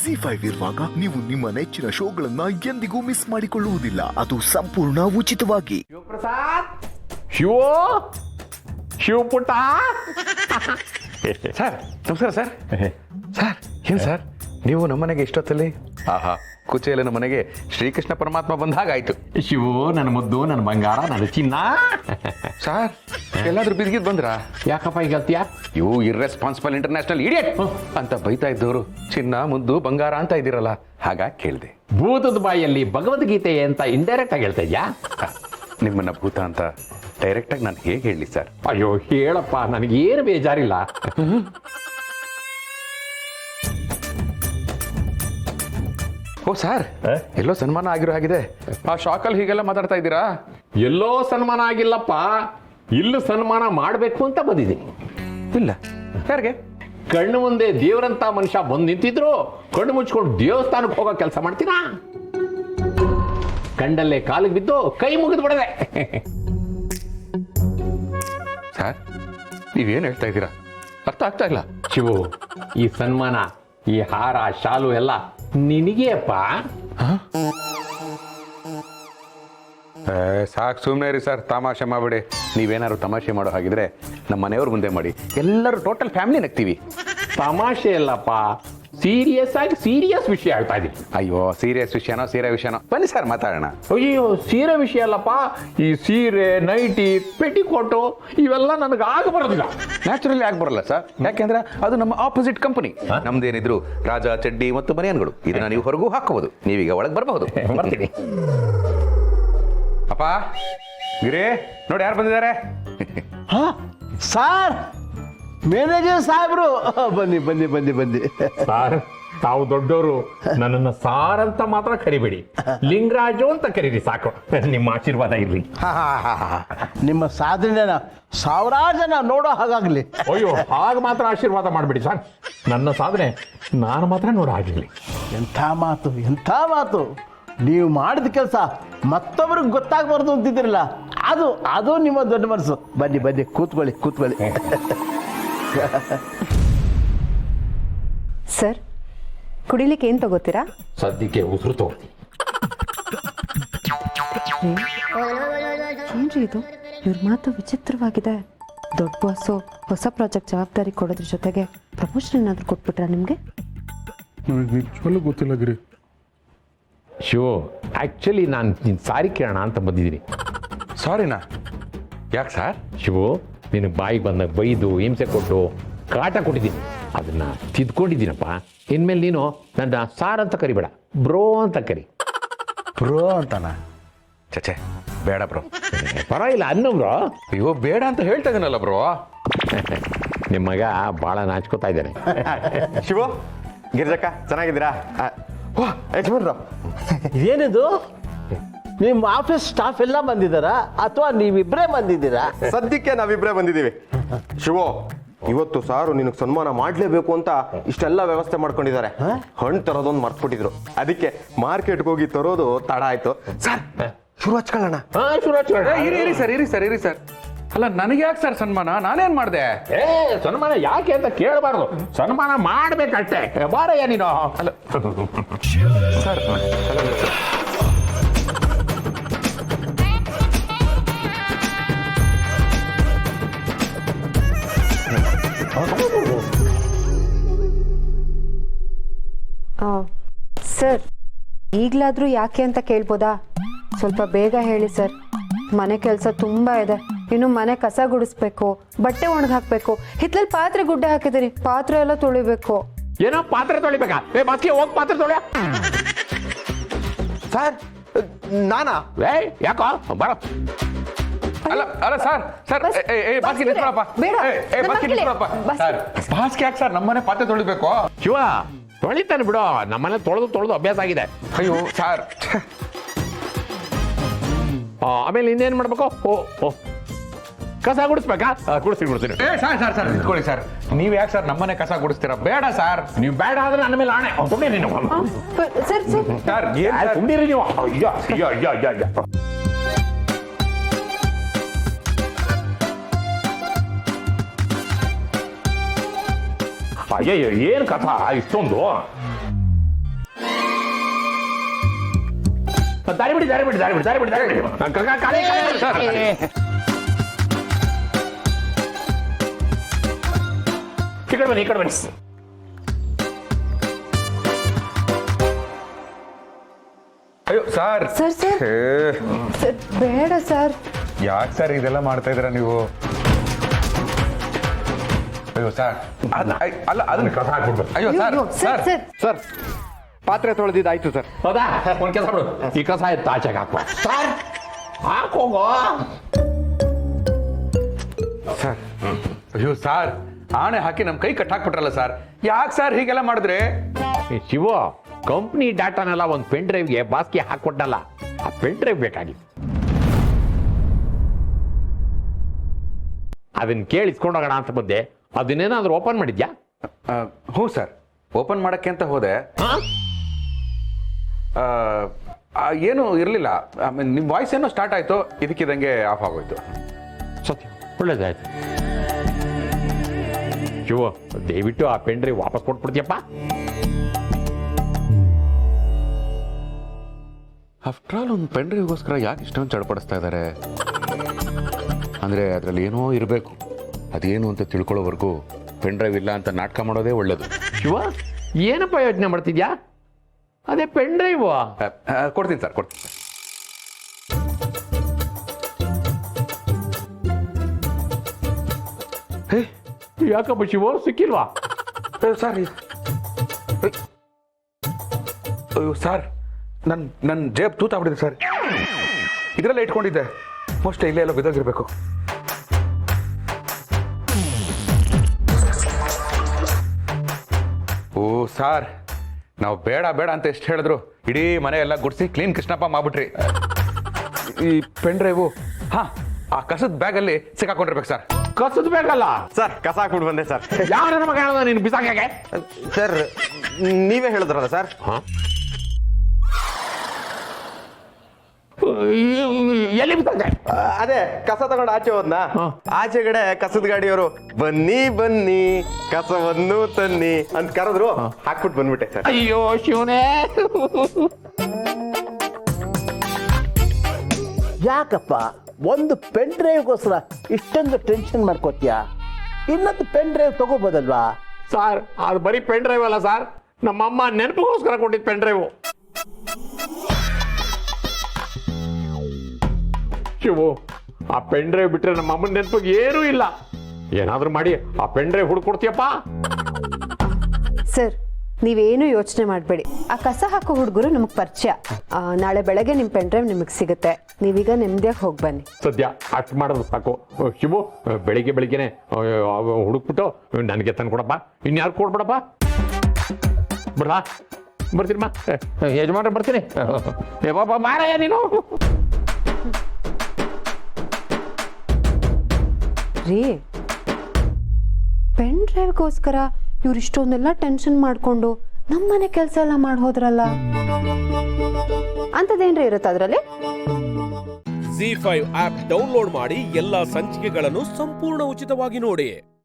ZEE5 ಇರುವಾಗ ನೀವು ನಿಮ್ಮ ನೆಚ್ಚಿನ ಶೋಗಳನ್ನ ಎಂದಿಗೂ ಮಿಸ್ ಮಾಡಿಕೊಳ್ಳುವುದಿಲ್ಲ. ಅದು ಸಂಪೂರ್ಣ ಉಚಿತವಾಗಿ. ಶಿವಪ್ರಸಾದ್, ಶಿವಪುಟ್ಟ. ಸರ್ ನಮಸ್ಕಾರ ಸರ್. ಸರ್ ಏನು ಸರ್ ನೀವು ನಮ್ಮನೆಗೆ ಇಷ್ಟೊತ್ತಲ್ಲಿ? ಆಹಾ, ಕುಚೇಲ ನಮ್ಮನೆಗೆ ಶ್ರೀಕೃಷ್ಣ ಪರಮಾತ್ಮ ಬಂದಾಗಾಯ್ತು. ಶಿವು, ನನ್ನ ಮುದ್ದು, ನನ್ನ ಬಂಗಾರ, ನನ್ನ ಚಿನ್ನ. ಸರ್ ಎಲ್ಲಾದ್ರೂ ಬಿದ್ಗಿದ್ ಬಂದ್ರಾ? ಯಾಕಪ್ಪ ಈಗ ಹೇಳ್ತೀಯ? ಇವು ಇರ್ರೆಸ್ಪಾನ್ಸಿಬಲ್ ಇಂಟರ್ನ್ಯಾಷನಲ್ ಇಡಿಯಟ್ ಅಂತ ಬೈತಾ ಇದ್ದವರು ಚಿನ್ನ ಮುದ್ದು ಬಂಗಾರ ಅಂತ ಇದ್ದೀರಲ್ಲ, ಹಾಗಾಗಿ ಕೇಳಿದೆ. ಭೂತದ ಬಾಯಲ್ಲಿ ಭಗವದ್ಗೀತೆ ಅಂತ ಇಂಡೈರೆಕ್ಟ್ ಆಗಿ ಹೇಳ್ತಾ ಇದ್ಯಾ? ನಿಮ್ಮನ್ನ ಭೂತ ಅಂತ ಡೈರೆಕ್ಟ್ ಆಗಿ ನಾನು ಹೇಗೆ ಹೇಳಿ ಸರ್? ಅಯ್ಯೋ ಹೇಳಪ್ಪ, ನನಗೇನು ಬೇಜಾರಿಲ್ಲ. ಓ ಸರ್, ಎಲ್ಲೋ ಸನ್ಮಾನ ಆಗಿರೋ ಹಾಗಿದೆ. ಆ ಶಾಕಲ್ಲಿ ಹೀಗೆಲ್ಲ ಮಾತಾಡ್ತಾ ಇದ್ದೀರಾ? ಎಲ್ಲೋ ಸನ್ಮಾನ ಆಗಿಲ್ಲಪ್ಪ, ಇಲ್ಲೂ ಸನ್ಮಾನ ಮಾಡಬೇಕು ಅಂತ ಬಂದಿದ್ದೀನಿ. ಇಲ್ಲ, ಯಾರಿಗೆ? ಕಣ್ಣು ಮುಂದೆ ದೇವರಂತ ಮನುಷ್ಯ ಬಂದು ನಿಂತಿದ್ರು ಕಣ್ಣು ಮುಚ್ಕೊಂಡು ದೇವಸ್ಥಾನಕ್ಕೆ ಹೋಗೋ ಕೆಲಸ ಮಾಡ್ತೀರಾ? ಕಂಡಲ್ಲೇ ಕಾಲಿಗೆ ಬಿದ್ದು ಕೈ ಮುಗಿದು ಬಿಡದೆ. ಸರ್ ನೀವೇನು ಹೇಳ್ತಾ ಇದ್ದೀರಾ? ಅರ್ಥ ಆಗ್ತಾ ಇಲ್ಲ. ಶಿವು, ಈ ಸನ್ಮಾನ, ಈ ಹಾರ ಶಾಲು ಎಲ್ಲ ನಿನಗೆ ಅಪ್ಪ. ಸಾಕು, ಸುಮ್ಮನೆ ರೀ ಸರ್, ತಮಾಷೆ ಮಾಡ್ಬಿಡಿ. ನೀವೇನಾದ್ರು ತಮಾಷೆ ಮಾಡೋ ಹಾಗಿದ್ರೆ ನಮ್ಮ ಮನೆಯವ್ರ ಮುಂದೆ ಮಾಡಿ, ಎಲ್ಲರೂ ಟೋಟಲ್ ಫ್ಯಾಮಿಲಿ ನಗ್ತೀವಿ. ತಮಾಷೆ ಅಲ್ಲಪ್ಪ, ಸೀರಿಯಸ್ ಆಗಿ ಸೀರಿಯಸ್ ವಿಷಯ ಹೇಳ್ತಾ ಇದೀನಿ. ಅಯ್ಯೋ, ಸೀರಿಯಸ್ ವಿಷಯನೋ ಸೀರಿಯಸ್ ವಿಷಯನೋ, ಬನ್ನಿ ಸರ್ ಮಾತಾಡೋಣ. ಅಯ್ಯೋ, ಸೀರೆ ವಿಷಯ ಅಲ್ಲಪ್ಪ, ಈ ಸೀರೆ, ನೈಟಿ, ಪೆಟಿಕೋಟು ಇವೆಲ್ಲ ನನಗೆ ಆಗ ಬರೋದಿಲ್ಲ. ನ್ಯಾಚುರಲಿ ಆಗಿ ಬರಲ್ಲ ಸರ್, ಯಾಕೆಂದ್ರೆ ಅದು ನಮ್ಮ ಆಪೋಸಿಟ್ ಕಂಪನಿ. ನಮ್ದೇನಿದ್ರು ರಾಜ ಚಡ್ಡಿ ಮತ್ತು ಬನಿಯನ್ಗಳು, ಇದನ್ನ ನೀವು ಹೊರಗೂ ಹಾಕಬಹುದು. ನೀವೀಗ ಒಳಗೆ ಬರಬಹುದು. ಬರ್ತೀನಿ. ಅಪ್ಪ, ಗಿರಿ ನೋಡಿ ಯಾರು ಬಂದಿದ್ದಾರೆ. ಸಾರ್, ಮ್ಯಾನೇಜರ್ ಸಾಹೇಬ್ರು. ಬನ್ನಿ ಬನ್ನಿ ಬನ್ನಿ ಬನ್ನಿ. ಸಾರ್, ತಾವು ದೊಡ್ಡವರು, ನನ್ನನ್ನು ಸಾರ್ ಅಂತ ಮಾತ್ರ ಕರಿಬೇಡಿ, ಲಿಂಗರಾಜು ಅಂತ ಕರೀರಿ ಸಾಕು. ನಿಮ್ಮ ಆಶೀರ್ವಾದ ಇರ್ಲಿ. ನಿಮ್ಮ ಸಾಧನೆನ ಸಾವಿರಾರು ಜನ ನೋಡೋ ಹಾಗಾಗ್ಲಿ. ಅಯ್ಯೋ, ಹಾಗೆ ಮಾತ್ರ ಆಶೀರ್ವಾದ ಮಾಡಬೇಡಿ ಸಾರ್. ನನ್ನ ಸಾಧನೆ ನಾನು ಮಾತ್ರ ನೋಡೋ ಆಗಿರ್ಲಿ. ಎಂಥ ಮಾತು, ಎಂಥ ಮಾತು. ನೀವು ಮಾಡಿದ ಕೆಲಸ ಮತ್ತೊಬ್ರಿಗೆ ಗೊತ್ತಾಗಬಾರ್ದು ಅಂತಿದ್ದೀರಲ್ಲ, ಅದು ಅದು ನಿಮ್ಮ ದೊಡ್ಡ ಮನಸ್ಸು. ಬನ್ನಿ ಬನ್ನಿ, ಕೂತ್ಕೊಳ್ಳಿ ಕೂತ್ಕೊಳ್ಳಿ. ಸರ್, ಕುಡಿಲಿಕ್ಕೆ ಏನು ತಗೋತೀರಾ? ಸದ್ಯಕ್ಕೆ ಉಸಿರು ತಗೋತೀನಿ. ಏನ್ರಿ ಇದು? ಇವ್ರ ಮಾತು ವಿಚಿತ್ರವಾಗಿದೆ. ದೊಡ್ಡ ಬಾಸು ಹೊಸ ಪ್ರಾಜೆಕ್ಟ್ ಜವಾಬ್ದಾರಿ ಕೊಡೋದ್ರ ಜೊತೆಗೆ ಪ್ರಮೋಷನ್ ಏನಾದರೂ ಕೊಟ್ಬಿಟ್ರಾ ನಿಮಗೆ? ನಿಜವಲ್ಲೂ ಗೊತ್ತಿಲ್ಲ ಗಿರಿ. ಶಿವು, ಆಕ್ಚುಲಿ ನಾನು ನಿನ್ನ ಸಾರಿ ಕೇಳೋಣ ಅಂತ ಬಂದಿದ್ದೀನಿ. ಸಾರಿನಾ? ಯಾಕೆ ಸರ್? ಶಿವು, ನಿನ್ನ ಬಾಯಿಗೆ ಬಂದಾಗ ಬೈದು ಹಿಂಸೆ ಕೊಟ್ಟು ಕಾಟ ಕೊಟ್ಟಿದ್ದೀನಿ, ಅದನ್ನ ತಿದ್ಕೊಂಡಿದ್ದೀನಪ್ಪ. ಇನ್ಮೇಲೆ ನೀನು ನನ್ನ ಸಾರ್ ಅಂತ ಕರಿಬೇಡ, ಬ್ರೋ ಅಂತ ಕರಿ. ಬ್ರೋ ಅಂತನಾ? ಚಚೆ ಬೇಡ ಬ್ರೋ. ಪರವಾಗಿಲ್ಲ ಅನ್ನು ಬ್ರೋ. ಅಯ್ಯೋ ಬೇಡ ಅಂತ ಹೇಳ್ತಾ ಇದೀನಲ್ಲ ಬ್ರೋ. ನಿಮ್ಮ ಮಗ ಭಾಳ ನಾಚ್ಕೋತಾ ಇದ್ದಾನೆ. ಶಿವು, ಗಿರಿಜಕ್ಕ ಚೆನ್ನಾಗಿದ್ದೀರಾ? ಏನಿದು? ನಿಮ್ಮ ಆಫೀಸ್ ಸ್ಟಾಫ್ ಎಲ್ಲ ಬಂದಿದ್ದಾರಾ ಅಥವಾ ನೀವಿಬ್ಬರೇ ಬಂದಿದ್ದೀರಾ? ಸದ್ಯಕ್ಕೆ ನಾವಿಬ್ರೇ ಬಂದಿದ್ದೀವಿ. ಶಿವು, ಇವತ್ತು ಸಾರು ನಿನಗೆ ಸನ್ಮಾನ ಮಾಡಲೇಬೇಕು ಅಂತ ಇಷ್ಟೆಲ್ಲ ವ್ಯವಸ್ಥೆ ಮಾಡ್ಕೊಂಡಿದ್ದಾರೆ. ಹಣ್ಣು ತರೋದೊಂದು ಮರ್ತ್ಬಿಟ್ಟಿದ್ರು, ಅದಕ್ಕೆ ಮಾರ್ಕೆಟ್ಗೆ ಹೋಗಿ ತರೋದು ತಡ ಆಯ್ತು. ಸರ್, ಶುರು ಹಚ್ಕೊಳ್ಳೋಣ. ಇರಿ ಸರ್. ಅಲ್ಲ, ನನಗೆ ಯಾಕೆ ಸರ್ ಸನ್ಮಾನ? ನಾನೇನ್ ಮಾಡಿದೆ? ಸನ್ಮಾನ ಯಾಕೆ ಅಂತ ಕೇಳಬಾರ್ದು, ಸನ್ಮಾನ ಮಾಡ್ಬೇಕಷ್ಟೇ. ಬಾರಯ್ಯ ನೀನು. ಅಲ್ಲ ಸರ್, ಸರ್, ಈಗಲಾದರೂ ಯಾಕೆ ಅಂತ ಕೇಳ್ಬೋದಾ? ಸ್ವಲ್ಪ ಬೇಗ ಹೇಳಿ ಸರ್. ಮನೆ ಕೆಲಸ ತುಂಬ ಇದೆ. ಇನ್ನು ಮನೆ ಕಸ ಗುಡಿಸ್ಬೇಕು, ಬಟ್ಟೆ ಒಣಗಾಕ್ಬೇಕು, ಹಿತ್ತಲಲ್ಲಿ ಪಾತ್ರೆ ಗುಡ್ಡೆ ಹಾಕಿದಿರಿ, ಪಾತ್ರೆ ಎಲ್ಲ ತೊಳಿಬೇಕು. ಏನೋ ಪಾತ್ರೆ ತೊಳಿಬೇಕಾ? ಬಾಸ್ಗೆ ಹೋಗಿ ಪಾತ್ರೆ ತೊಳಿಯ. ಸರ್, ನಾನಾ? ಯಾಕೋ ಬರ. ಅಲ್ಲ ಸರ್, ಬಾಸ್ಗೆ ನಿಂತ್ಕೊಳಪ್ಪ. ಬೇಡ, ಬಾಸ್ಗೆ ನಿಂತ್ಕೊಳಪ್ಪ. ಸರ್, ಬಾಸ್ಗೆ ಯಾಕೆ ಸರ್ ನಮ್ಮನೆ ಪಾತ್ರೆ ತೊಳಿಬೇಕು? ಶಿವ, ತೊಳಿತಾನೆ ಬಿಡು, ನಮ್ಮನೆ ತೊಳೆದು ಅಭ್ಯಾಸ ಆಗಿದೆ. ಅಯ್ಯೋ ಸರ್, ಆಮೇಲೆ ಇನ್ನೇನು ಮಾಡ್ಬೇಕು? ಓ ಕಸ ಗುಡಿಸ್ಬೇಕಾ? ಗುಡಿಸ್ತೀನಿ. ಸರ್ ನಿಂತ್ಕೊಳ್ಳಿ ಸರ್. ನೀವ್ ಯಾಕೆ ಸರ್ ನಮ್ಮನೆ ಕಸ ಗುಡಿಸ್ತೀರಾ? ಬೇಡ ಸರ್. ನೀವು ಬೇಡ ಆದ್ರೆ ನನ್ನ ಮೇಲೆ ಆಣೆ. ಸುಮ್ಮನೆ ನೀವು ಸರ್ ಸರ್, ಸುಮ್ಮನಿರಿ ನೀವು. ಅಯ್ಯೋ. ಅಯ್ಯಯ್ಯೋ, ಏನು ಕಥಾ ಇಷ್ಟೊಂದು? ದಾರಿ ಬಿಡಿ ದಾರಿ ಬಿಡಿ ದಾರಿ ಬಿಡಿ ದಾರಿ ಬಿಡಿ ದಾರಿ ಬಿಡಿ ಈ ಕಡೆ ಬನ್ನಿ ಈ ಕಡೆ ಬನ್ನಿ. ಅಯ್ಯೋ ಸರ್ ಸರ್ ಸರ್ ಸರ್ ಬೇಡ ಸರ್. ಯಾಕೆ ಸರ್ ಇದೆಲ್ಲ ಮಾಡ್ತಾ ಇದ್ದೀರಾ ನೀವು? ಅಯ್ಯೋ ಸರ್ ಅಲ್ಲ ಅದನ್ನ ಕಸ ಹಾಕ್ಬಿಡ್ಬೇಕು. ಅಯ್ಯೋ sir sir sir sir sir ಪಾತ್ರೆ ತೊಳೆದಿದ್ದಾಯ್ತು ಸರ್. ಹೌದಾ ಒಂದು ಕೆಲಸ ಮಾಡು, ಈ ಕಸ ಎತ್ತು ಆಚೆಗೆ ಹಾಕುವ. ಸರ್ ಹಾಕೋಗೋ. ಸರ್ ಅಯ್ಯೋ ಸರ್ ಆಣೆ ಹಾಕಿ ನಮ್ಮ ಕೈ ಕಟ್ ಹಾಕ್ಬಿಟ್ರಲ್ಲ ಸರ್, ಯಾಕೆ ಸರ್ ಹೀಗೆಲ್ಲ ಮಾಡಿದ್ರೆ? ಶಿವ, ಕಂಪ್ನಿ ಡಾಟಾನೆಲ್ಲ ಒಂದು ಪೆನ್ ಡ್ರೈವ್ಗೆ ಬಾಸ್ಗೆ ಹಾಕೊಟ್ಟಲ್ಲ, ಆ ಪೆನ್ ಡ್ರೈವ್ ಬೇಕಾಗಿತ್ತು. ಅದನ್ನ ಕೇಳಿ ಇಸ್ಕೊಂಡೋಗೋಣ ಅಂತ ಬಂದೆ. ಅದನ್ನೇನಾದ್ರೂ ಓಪನ್ ಮಾಡಿದ್ಯಾ? ಹ್ಞೂ ಸರ್, ಓಪನ್ ಮಾಡಕ್ಕೆ ಅಂತ ಹೋದೆ, ಏನೂ ಇರಲಿಲ್ಲ. ಆಮೇಲೆ ನಿಮ್ಮ ವಾಯ್ಸ್ ಏನೋ ಸ್ಟಾರ್ಟ್ ಆಯಿತು, ಇದಕ್ಕಿದಂಗೆ ಆಫ್ ಆಗೋಯ್ತು. ಸತ್ಯ, ಒಳ್ಳೇದಾಯ್ತು. ಶಿವ, ದಯವಿಟ್ಟು ಆ ಪೆನ್ ಡ್ರೈವ್ ವಾಪಸ್ ಕೊಟ್ಬಿಡ್ತೀಯಪ್ಪ. ಆಫ್ಟರ್ ಆಲ್ ಒಂದು ಪೆನ್ ಡ್ರೈವ್ಗೋಸ್ಕರ ಯಾಕೆ ಇಷ್ಟೊಂದು ಚಡಪಡಿಸ್ತಾ ಇದ್ದಾರೆ? ಅಂದರೆ ಅದರಲ್ಲಿ ಏನೋ ಇರಬೇಕು, ಅದೇನು ಅಂತ ತಿಳ್ಕೊಳ್ಳೋವರೆಗೂ ಪೆನ್ ಡ್ರೈವ್ ಇಲ್ಲ ಅಂತ ನಾಟಕ ಮಾಡೋದೇ ಒಳ್ಳೇದು. ಶಿವ, ಏನಪ್ಪ ಯೋಚನೆ ಮಾಡ್ತಿದ್ಯಾ? ಅದೇ ಪೆನ್ ಡ್ರೈವ್. ಕೊಡ್ತೀನಿ ಸರ್, ಕೊಡ್ತೀನಿ ಸರ್. ಯಾಕಪ್ಪ ಶಿವ, ಸಿಕ್ಕಿಲ್ವಾ? ಸರ್ ಅಯ್ಯೋ ಸರ್, ನನ್ನ ಜೇಬ್ ತೂತಾಗ್ಬಿಟ್ಟಿದೆ ಸರ್. ಇದರಲ್ಲೇ ಇಟ್ಕೊಂಡಿದ್ದೆ, ಮೋಸ್ಟ್ ಇಲ್ಲೇ ಎಲ್ಲ ಬಿದ್ದೋಗಿರ್ಬೇಕು. ಓ ಸರ್, ನಾವು ಬೇಡ ಬೇಡ ಅಂತ ಎಷ್ಟು ಹೇಳಿದ್ರು ಇಡೀ ಮನೆ ಎಲ್ಲ ಗುಡಿಸಿ ಕ್ಲೀನ್ ಕೃಷ್ಣಪ್ಪ ಮಾಡ್ಬಿಟ್ರಿ. ಈ ಪೆನ್ ಡ್ರೈವು ಆ ಕಸದ ಬ್ಯಾಗಲ್ಲಿ ಸಿಕ್ಕಾಕೊಂಡಿರ್ಬೇಕು ಸರ್. ಕಸದ ಬೇಕಲ್ಲ ಸರ್ ಕಸ ಹಾಕ್ಬಿಟ್ಟು ಬಂದೆ ಸರ್. ಯಾವ ನನ್ನ ಮಗ ಹೇಳ್ದ ನೀನು ಬಿಸಾಕಾಗೆ? ಸರ್ ನೀವೇ ಹೇಳಿದ್ರಲ್ಲ ಸರ್. ಎಲ್ಲಿ ಬಿಸಾಕೆ? ಅದೇ ಕಸ ತಗೊಂಡು ಆಚೆ ಹೋದ್ನಾ, ಆಚೆಗಡೆ ಕಸದ ಗಾಡಿಯವರು ಬನ್ನಿ ಬನ್ನಿ ಕಸವನ್ನು ತನ್ನಿ ಅಂತ ಕರೆದ್ರು, ಹಾಕ್ಬಿಟ್ಟು ಬಂದ್ಬಿಟ್ಟೆ ಸರ್. ಅಯ್ಯೋ ಶಿವನೇ. ಯಾಕಪ್ಪ ಒಂದು ಪೆನ್ ಡ್ರೈವ್ಗೋಸ್ಕರ ಇಷ್ಟೊಂದು ಟೆನ್ಷನ್ ಮಾಡ್ಕೋತೀಯಾ? ಇನ್ನೊಂದು ಪೆನ್ ಡ್ರೈವ್ ತಗೋಬೋದಲ್ವಾ? ಸರ್, ಅದು ಬರೀ ಪೆನ್ ಡ್ರೈವ್ ಅಲ್ಲ ಸರ್, ನಮ್ಮಮ್ಮ ನೆನಪಿಗೋಸ್ಕರ ಕೊಟ್ಟಿದ್ದು ಪೆನ್ ಡ್ರೈವ್. ಶಿವು, ಆ ಪೆನ್ ಡ್ರೈವ್ ಬಿಟ್ರೆ ನಮ್ಮ ಅಮ್ಮನ ನೆನಪಿಗೆ ಏನೂ ಇಲ್ಲ. ಏನಾದ್ರೂ ಮಾಡಿ ಆ ಪೆನ್ ಡ್ರೈವ್ ಹುಡ್ಕೊಡ್ತೀಯಪ್ಪ. ಸರ್, ನೀವೇನು ಯೋಚನೆ ಮಾಡಬೇಡಿ. ಆ ಕಸ ಹಾಕೋ ಹುಡುಗರು ನಮಗೆ ಪರಿಚಯ. ನಾಳೆ ಬೆಳಗ್ಗೆ ನಿಮ್ಮ ಪೆನ್ ಡ್ರೈವ್ ನಿಮಗೆ ಸಿಗುತ್ತೆ. ನೀವೀಗ ನೆಮ್ಮದಿಯಾಗಿ ಹೋಗಿ ಬನ್ನಿ. ಸದ್ಯ ಅಷ್ಟು ಮಾಡಿದ್ರೆ ಸಾಕು. ಶಿವು, ಬೆಳಿಗ್ಗೆನೆ ಹುಡುಕ್ಬಿಟ್ಟು ನನಗೆ ತಂದು ಕೊಡಪ್ಪ. ಇನ್ಯಾರು ಕೊಡ್ಬಿಡಪ್ಪ. ಬರಲಾ? ಬರ್ತೀನಮ್ಮ ಯಜಮಾನ್ರೆ, ಬರ್ತೀನಿ. ಏ ಬಾಬಾ ಮಾರಯ್ಯ ನೀನು. ರೀ, ಪೆನ್ ಡ್ರೈವ್ಗೋಸ್ಕರ ಇವ್ರು ಇಷ್ಟೊಂದೆಲ್ಲ ಟೆನ್ಷನ್ ಮಾಡಿಕೊಂಡು ನಮ್ಮನೆ ಕೆಲಸ ಎಲ್ಲ ಮಾಡಿ ಹೋದ್ರಲ್ಲ, ಅಂಥದ್ದೇನ್ರಿ ಇರುತ್ತೆ ಅದರಲ್ಲಿ? ZEE5 ಆಪ್ ಡೌನ್ಲೋಡ್ ಮಾಡಿ ಎಲ್ಲಾ ಸಂಚಿಕೆಗಳನ್ನು ಸಂಪೂರ್ಣ ಉಚಿತವಾಗಿ ನೋಡಿ.